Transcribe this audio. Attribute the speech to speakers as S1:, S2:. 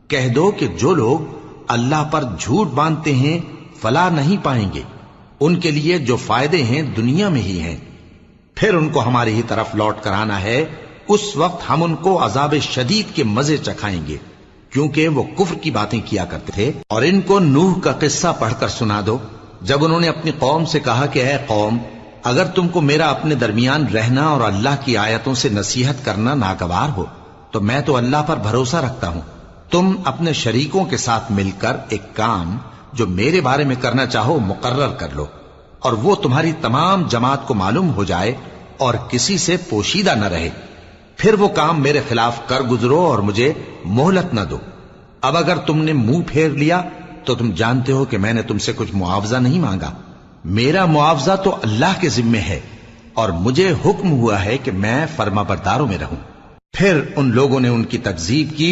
S1: کہہ دو کہ جو لوگ اللہ پر جھوٹ باندھتے ہیں فلاح نہیں پائیں گے، ان کے لیے جو فائدے ہیں دنیا میں ہی ہیں، پھر ان کو ہماری ہی طرف لوٹ کر آنا ہے، اس وقت ہم ان کو عذاب شدید کے مزے چکھائیں گے، کیونکہ وہ کفر کی باتیں کیا کرتے تھے۔ اور ان کو نوح کا قصہ پڑھ کر سنا دو، جب انہوں نے اپنی قوم سے کہا کہ اے قوم، اگر تم کو میرا اپنے درمیان رہنا اور اللہ کی آیتوں سے نصیحت کرنا ناگوار ہو تو میں تو اللہ پر بھروسہ رکھتا ہوں، تم اپنے شریکوں کے ساتھ مل کر ایک کام جو میرے بارے میں کرنا چاہو مقرر کر لو، اور وہ تمہاری تمام جماعت کو معلوم ہو جائے اور کسی سے پوشیدہ نہ رہے، پھر وہ کام میرے خلاف کر گزرو اور مجھے مہلت نہ دو۔ اب اگر تم نے منہ پھیر لیا تو تم جانتے ہو کہ میں نے تم سے کچھ معاوضہ نہیں مانگا، میرا معاوضہ تو اللہ کے ذمے ہے، اور مجھے حکم ہوا ہے کہ میں فرما برداروں میں رہوں۔ پھر ان لوگوں نے ان کی تکذیب کی